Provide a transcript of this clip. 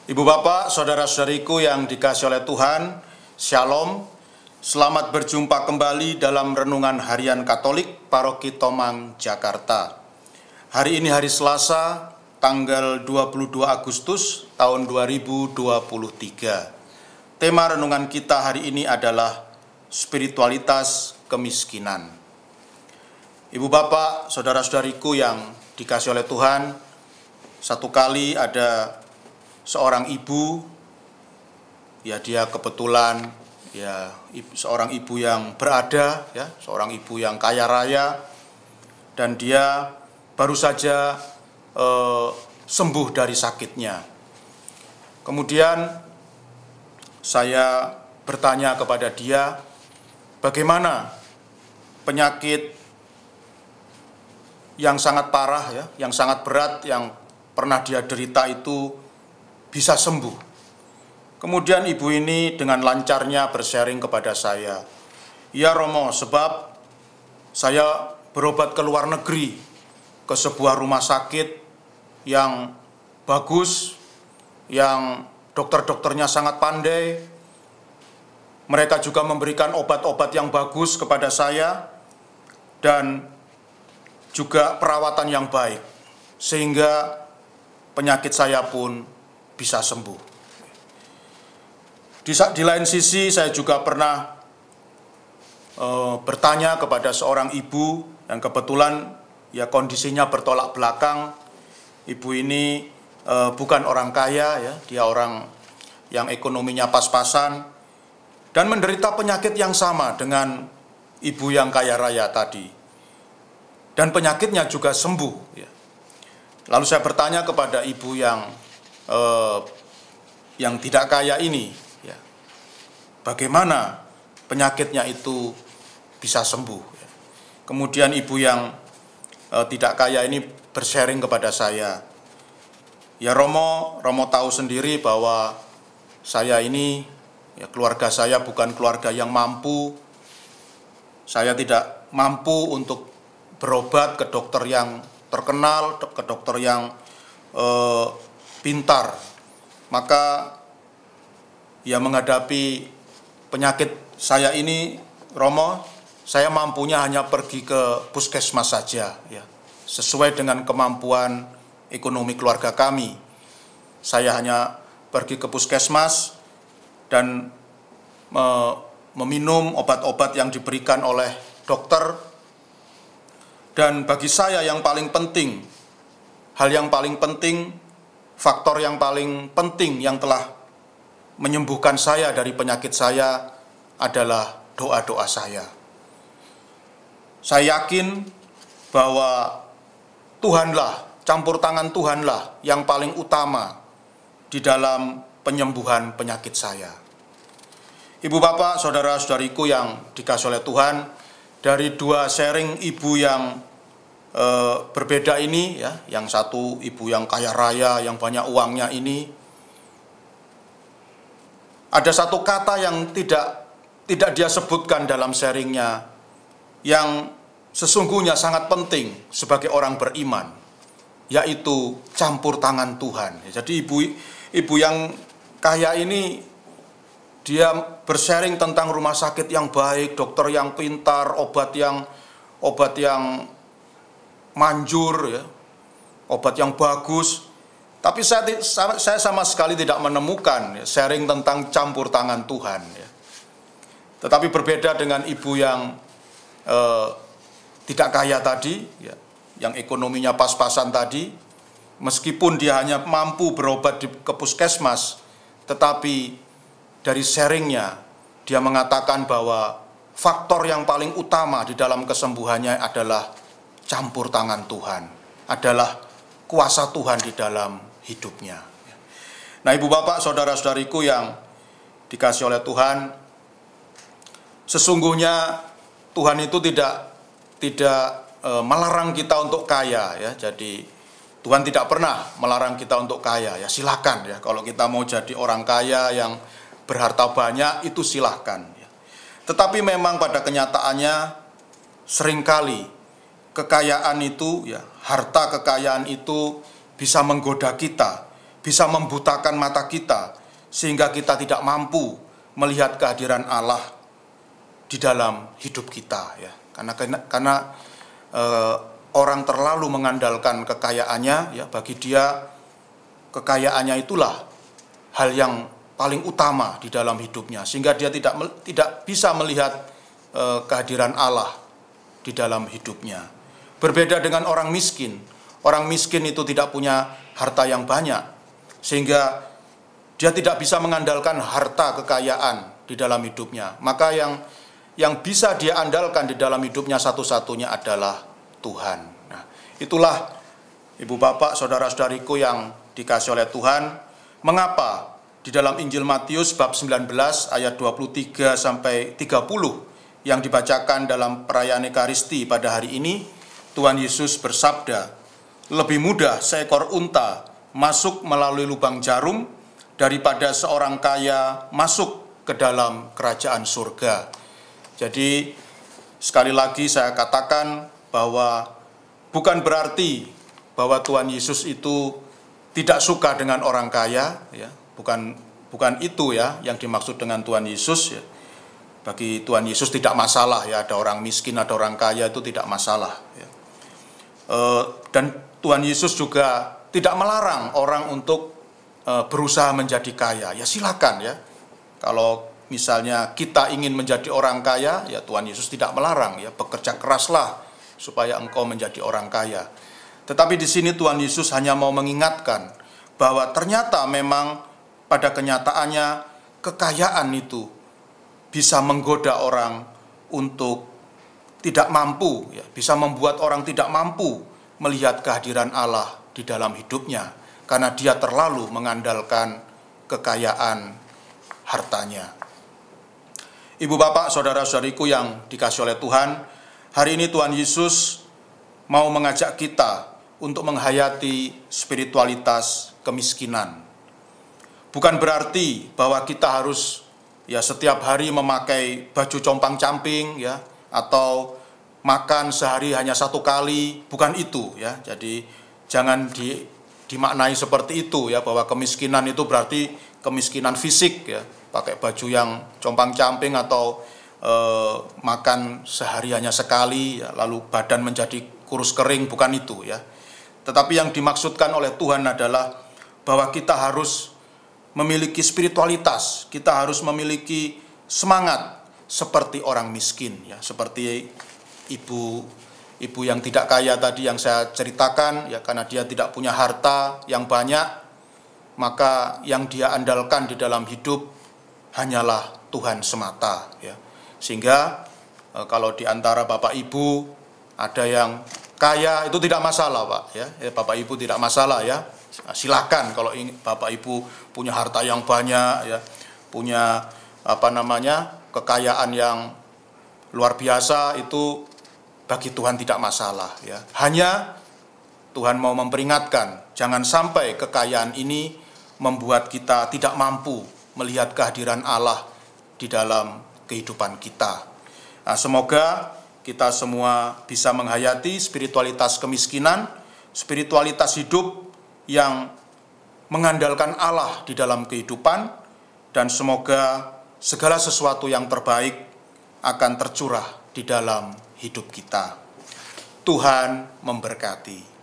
Ibu bapak, saudara-saudariku yang dikasihi oleh Tuhan, Shalom. Selamat berjumpa kembali dalam Renungan Harian Katolik Paroki Tomang, Jakarta. Hari ini hari Selasa, tanggal 22 Agustus tahun 2023. Tema renungan kita hari ini adalah spiritualitas kemiskinan. Ibu bapak, saudara-saudariku yang dikasihi oleh Tuhan, satu kali ada seorang ibu, ya dia kebetulan seorang ibu yang berada, seorang ibu yang kaya raya, dan dia baru saja sembuh dari sakitnya. Kemudian saya bertanya kepada dia, bagaimana penyakit yang sangat parah, yang sangat berat, yang pernah dia derita itu bisa sembuh. Kemudian ibu ini dengan lancarnya bersharing kepada saya, "Ya Romo, sebab saya berobat ke luar negeri, ke sebuah rumah sakit yang bagus, yang dokter-dokternya sangat pandai. Mereka juga memberikan obat-obat yang bagus kepada saya, dan juga perawatan yang baik, sehingga penyakit saya pun bisa sembuh." Di lain sisi saya juga pernah bertanya kepada seorang ibu yang kebetulan kondisinya bertolak belakang. Ibu ini bukan orang kaya, dia orang yang ekonominya pas-pasan dan menderita penyakit yang sama dengan ibu yang kaya raya tadi. Dan penyakitnya juga sembuh. Lalu saya bertanya kepada ibu yang tidak kaya ini, bagaimana penyakitnya itu bisa sembuh. Kemudian ibu yang tidak kaya ini bersharing kepada saya, "Ya Romo tahu sendiri bahwa saya ini, keluarga saya bukan keluarga yang mampu. Saya tidak mampu untuk berobat ke dokter yang terkenal, ke dokter yang pintar. Maka menghadapi penyakit saya ini, Romo, saya mampunya hanya pergi ke puskesmas saja, sesuai dengan kemampuan ekonomi keluarga kami. Saya hanya pergi ke puskesmas dan meminum obat-obat yang diberikan oleh dokter. Dan bagi saya yang paling penting, faktor yang paling penting yang telah menyembuhkan saya dari penyakit saya adalah doa-doa saya. Saya yakin bahwa Tuhanlah, campur tangan Tuhanlah yang paling utama di dalam penyembuhan penyakit saya." Ibu bapak, saudara-saudariku yang dikasihi oleh Tuhan, dari dua sharing ibu yang berbeda ini, yang satu ibu yang kaya raya, yang banyak uangnya ini, ada satu kata yang tidak dia sebutkan dalam sharingnya, yang sesungguhnya sangat penting sebagai orang beriman, yaitu campur tangan Tuhan. Jadi ibu yang kaya ini, dia bersharing tentang rumah sakit yang baik, dokter yang pintar, obat yang manjur, obat yang bagus. Tapi saya sama sekali tidak menemukan sharing tentang campur tangan Tuhan. Tetapi berbeda dengan ibu yang tidak kaya tadi, yang ekonominya pas-pasan tadi, meskipun dia hanya mampu berobat ke puskesmas, tetapi dari sharingnya dia mengatakan bahwa faktor yang paling utama di dalam kesembuhannya adalah campur tangan Tuhan, adalah kuasa Tuhan di dalam hidupnya. Nah, ibu bapak, saudara-saudariku yang dikasihi oleh Tuhan, sesungguhnya Tuhan itu tidak melarang kita untuk kaya, Jadi Tuhan tidak pernah melarang kita untuk kaya, silakan, kalau kita mau jadi orang kaya yang berharta banyak, itu silakan. Tetapi memang pada kenyataannya seringkali kekayaan itu, harta kekayaan itu bisa menggoda kita, bisa membutakan mata kita sehingga kita tidak mampu melihat kehadiran Allah di dalam hidup kita, ya. Karena orang terlalu mengandalkan kekayaannya, ya, bagi dia kekayaannya itulah hal yang paling utama di dalam hidupnya, sehingga dia tidak bisa melihat kehadiran Allah di dalam hidupnya. Berbeda dengan orang miskin. Orang miskin itu tidak punya harta yang banyak, sehingga dia tidak bisa mengandalkan harta kekayaan di dalam hidupnya. Maka yang bisa dia andalkan di dalam hidupnya satu-satunya adalah Tuhan. Nah, itulah Ibu Bapak, saudara-saudariku yang dikasihi oleh Tuhan, mengapa di dalam Injil Matius bab 19 ayat 23 sampai 30 yang dibacakan dalam perayaan Ekaristi pada hari ini, Tuhan Yesus bersabda, "Lebih mudah seekor unta masuk melalui lubang jarum daripada seorang kaya masuk ke dalam kerajaan surga." Jadi sekali lagi saya katakan bahwa bukan berarti bahwa Tuhan Yesus itu tidak suka dengan orang kaya, ya. Bukan itu, ya, yang dimaksud dengan Tuhan Yesus, ya. Bagi Tuhan Yesus tidak masalah, ya, ada orang miskin, ada orang kaya, itu tidak masalah, ya. Dan Tuhan Yesus juga tidak melarang orang untuk berusaha menjadi kaya. Ya silakan, ya. Kalau misalnya kita ingin menjadi orang kaya, ya Tuhan Yesus tidak melarang, ya, bekerja keraslah supaya engkau menjadi orang kaya. Tetapi di sini Tuhan Yesus hanya mau mengingatkan bahwa ternyata memang pada kenyataannya kekayaan itu bisa menggoda orang untuk tidak mampu, ya, bisa membuat orang tidak mampu melihat kehadiran Allah di dalam hidupnya karena dia terlalu mengandalkan kekayaan hartanya. Ibu Bapak, saudara-saudariku yang dikasihi oleh Tuhan, hari ini Tuhan Yesus mau mengajak kita untuk menghayati spiritualitas kemiskinan. Bukan berarti bahwa kita harus, ya, setiap hari memakai baju compang-camping, ya, atau makan sehari hanya satu kali, bukan itu, ya. Jadi jangan dimaknai seperti itu, ya, bahwa kemiskinan itu berarti kemiskinan fisik, ya, pakai baju yang compang-camping atau makan sehari hanya sekali, ya, lalu badan menjadi kurus kering, bukan itu, ya. Tetapi yang dimaksudkan oleh Tuhan adalah bahwa kita harus memiliki spiritualitas, kita harus memiliki semangat seperti orang miskin, ya, seperti ibu yang tidak kaya tadi yang saya ceritakan, ya, karena dia tidak punya harta yang banyak, maka yang dia andalkan di dalam hidup hanyalah Tuhan semata, ya. Sehingga kalau di antara Bapak Ibu ada yang kaya, itu tidak masalah, Pak, ya. Bapak Ibu tidak masalah, ya. Silakan kalau Bapak Ibu punya harta yang banyak, ya, punya kekayaan yang luar biasa, itu bagi Tuhan tidak masalah, ya. Hanya Tuhan mau memperingatkan, jangan sampai kekayaan ini membuat kita tidak mampu melihat kehadiran Allah di dalam kehidupan kita. Nah, semoga kita semua bisa menghayati spiritualitas kemiskinan, spiritualitas hidup yang mengandalkan Allah di dalam kehidupan, dan semoga segala sesuatu yang terbaik akan tercurah di dalam hidup kita. Tuhan memberkati.